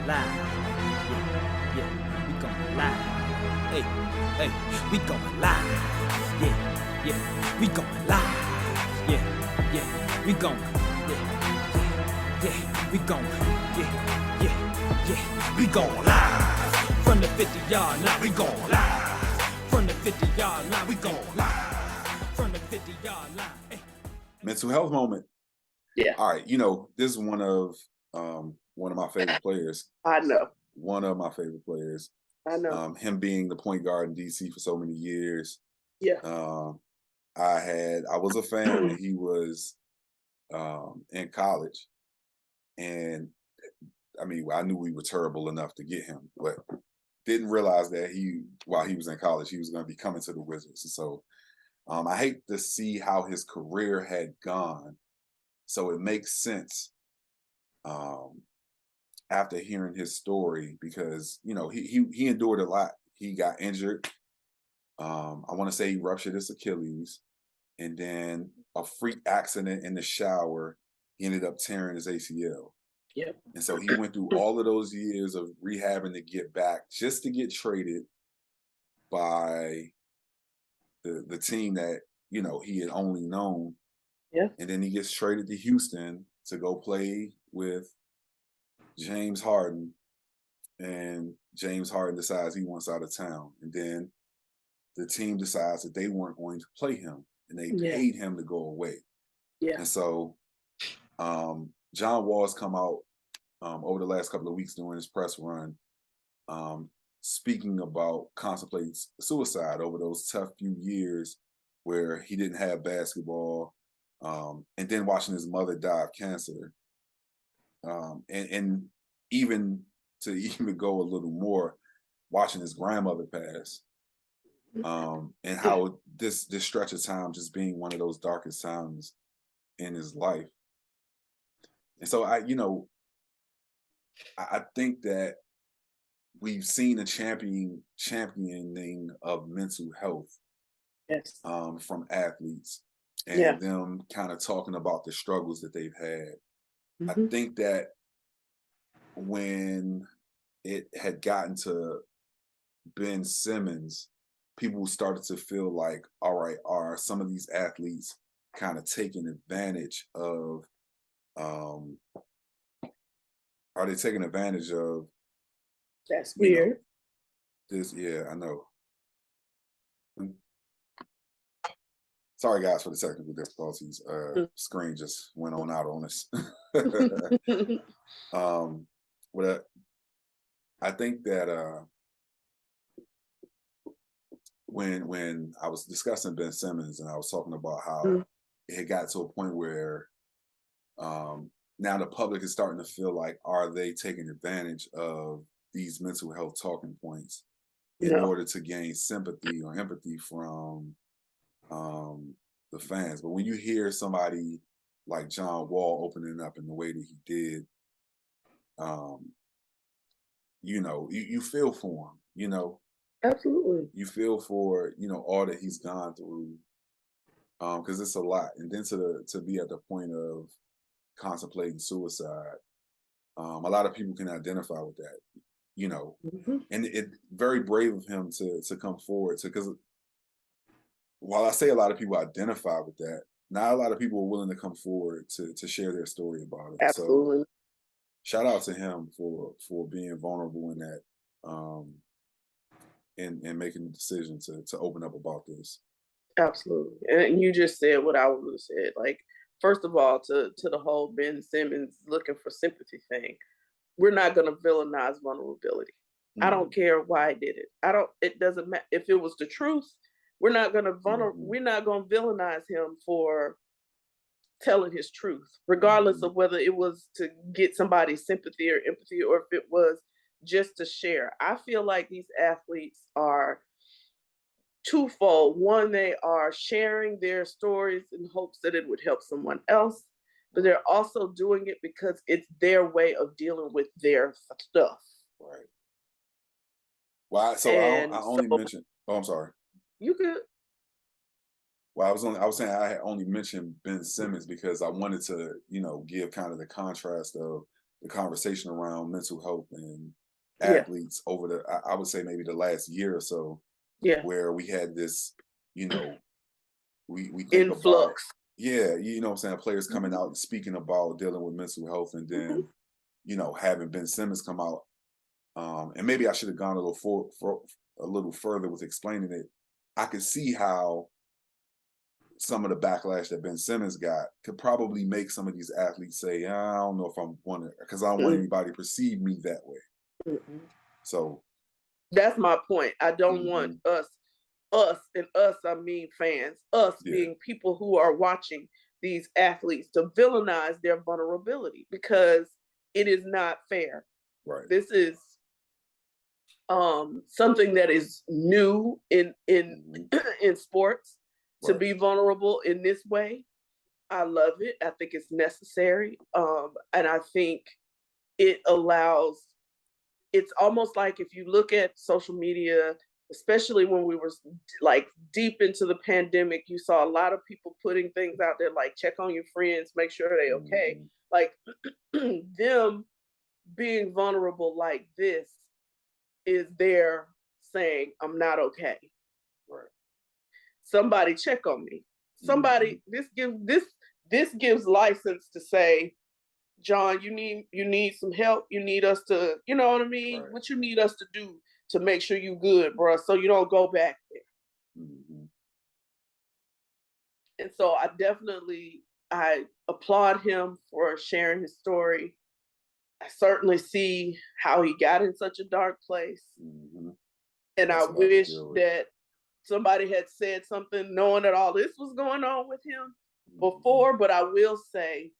live. Yeah, yeah, we going live. Hey, hey, we going live. Yeah, yeah, we going live. Yeah, yeah, we going. Yeah, yeah, we going. Yeah, yeah, yeah, we going live. From the 50-yard line, we going live. From the 50-yard line, we going live. From the 50-yard line. Hey. Mental health moment. Yeah. All right. This is one of my favorite players. I know. One of my favorite players. I know. Him being the point guard in DC for so many years. Yeah. I was a fan when he was in college, and I mean, I knew we were terrible enough to get him, but didn't realize that while he was in college, he was going to be coming to the Wizards. And so I hate to see how his career had gone. So it makes sense after hearing his story, because he endured a lot. He got injured. I want to say he ruptured his Achilles, and then a freak accident in the shower, he ended up tearing his ACL. Yep. And so he went through all of those years of rehabbing to get back, just to get traded by the team that he had only known. Yeah. And then he gets traded to Houston to go play with James Harden, and James Harden decides he wants out of town. And then the team decides that they weren't going to play him, and they paid him to go away. Yeah. And so John Wall's come out over the last couple of weeks during his press run, speaking about contemplating suicide over those tough few years where he didn't have basketball, and then watching his mother die of cancer. And even to even go a little more, watching his grandmother pass, and how this stretch of time just being one of those darkest times in his life. And so I think that we've seen a championing of mental health from athletes, and them kind of talking about the struggles that they've had. I think that when it had gotten to Ben Simmons, people started to feel like, all right, are some of these athletes kind of taking advantage of, are they taking advantage of? That's weird. This, yeah, I know. Sorry, guys, for the technical difficulties. Screen just went on out on us. I think that when I was discussing Ben Simmons, and I was talking about how it had got to a point where now the public is starting to feel like, are they taking advantage of these mental health talking points in order to gain sympathy or empathy from the fans? But when you hear somebody like John Wall opening up in the way that he did, you feel for him, Absolutely. you feel for, all that he's gone through, because it's a lot. And then to be at the point of contemplating suicide, a lot of people can identify with that, and it very brave of him to come forward because while I say a lot of people identify with that, not a lot of people are willing to come forward to share their story about it. Absolutely. So shout out to him for being vulnerable in that, and making the decision to open up about this. Absolutely. And you just said what I would have said. Like, first of all, to the whole Ben Simmons looking for sympathy thing, we're not going to villainize vulnerability. I don't care why I did it. It doesn't matter if it was the truth. We're not going to we're not going to villainize him for telling his truth, regardless of whether it was to get somebody's sympathy or empathy, or if it was just to share. I feel like these athletes are twofold. One, they are sharing their stories in hopes that it would help someone else, but they're also doing it because it's their way of dealing with their stuff. Right. Well, I only mentioned. Oh, I'm sorry. You could. Well, I was saying I had only mentioned Ben Simmons because I wanted to, give kind of the contrast of the conversation around mental health and Yeah. athletes over I would say maybe the last year or so, Yeah. where we had this, you know, we think about, Influx. yeah, you know what I'm saying, players coming out and speaking about dealing with mental health, and then, you know, having Ben Simmons come out. And maybe I should have gone a little further with explaining it. I could see how some of the backlash that Ben Simmons got could probably make some of these athletes say, I don't know if I'm one, because I don't want anybody to perceive me that way. Mm-mm. So That's my point. I don't want us, I mean fans, being people who are watching these athletes to villainize their vulnerability, because it is not fair. right. This is something that is new in in sports, to be vulnerable in this way. I love it. I think it's necessary. And I think it allows, it's almost like if you look at social media, especially when we were like deep into the pandemic, you saw a lot of people putting things out there like, check on your friends, make sure they're okay. Like them being vulnerable like this is their saying, I'm not okay. Right. Somebody check on me. Somebody, this gives license to say, John, you need some help. You need us to, you know what I mean? Right. What you need us to do to make sure you good, bro, so you don't go back there. And so I applaud him for sharing his story. I certainly see how he got in such a dark place. And I wish that somebody had said something knowing that all this was going on with him before. But I will say,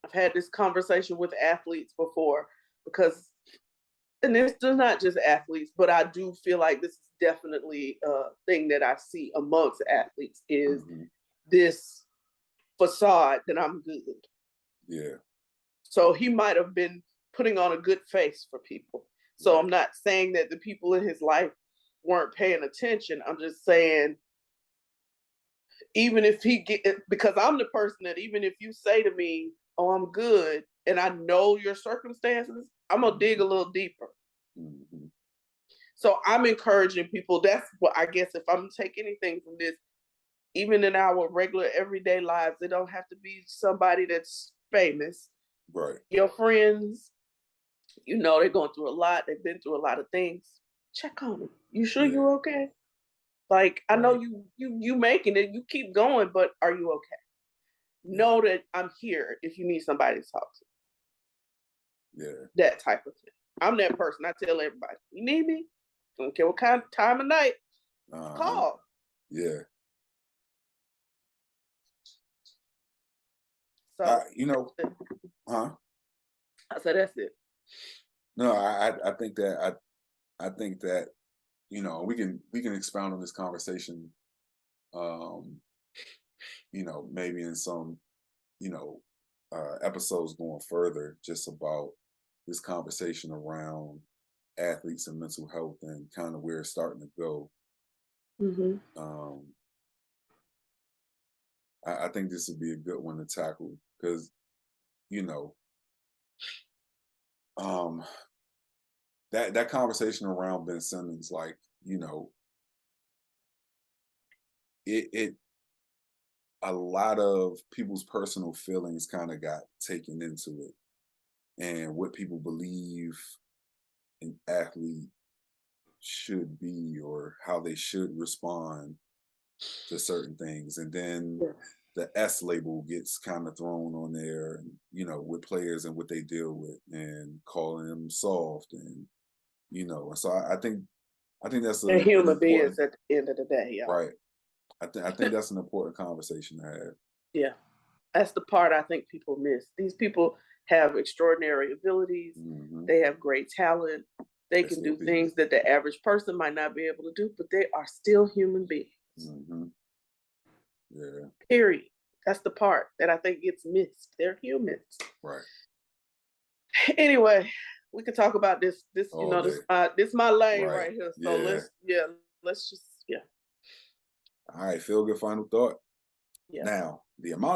I've had this conversation with athletes before, because, and this is not just athletes, but I do feel like this is definitely a thing that I see amongst athletes, is this facade that I'm good. Yeah. So he might have been putting on a good face for people. So I'm not saying that the people in his life weren't paying attention. I'm just saying, even if because I'm the person that, even if you say to me, oh, I'm good, and I know your circumstances, I'm gonna dig a little deeper. So I'm encouraging people. That's what, I guess, if I'm to take anything from this, even in our regular everyday lives, it don't have to be somebody that's famous. Right. Your friends, you know, they're going through a lot. They've been through a lot of things. Check on them. You sure you're okay? Like, I know you making it, you keep going, but are you okay? Know that I'm here if you need somebody to talk to. Yeah. That type of thing. I'm that person. I tell everybody, you need me? Don't care what kind of time of night, call. Yeah. So, you know, I said, that's it. No, I think that I think that, you know, we can expound on this conversation, you know, maybe in some, you know, episodes going further, just about this conversation around athletes and mental health and kind of where it's starting to go. I think this would be a good one to tackle, because, you know, that conversation around Ben Simmons, like, you know, it a lot of people's personal feelings kind of got taken into it, and what people believe an athlete should be or how they should respond to certain things, and then the S label gets kind of thrown on there, and, you know, with players and what they deal with, and calling them soft, and, you know, so I think that's They're human beings at the end of the day, right. I think that's an important conversation to have. Yeah, that's the part I think people miss. These people have extraordinary abilities. They have great talent. They can do things that the average person might not be able to do, but they are still human beings. Yeah. Period. That's the part that I think gets missed. They're humans. Right. Anyway, we could talk about this. This, you know, this is my lane right here. So let's just. All right, feel good final thought. Yeah. Now, the amount of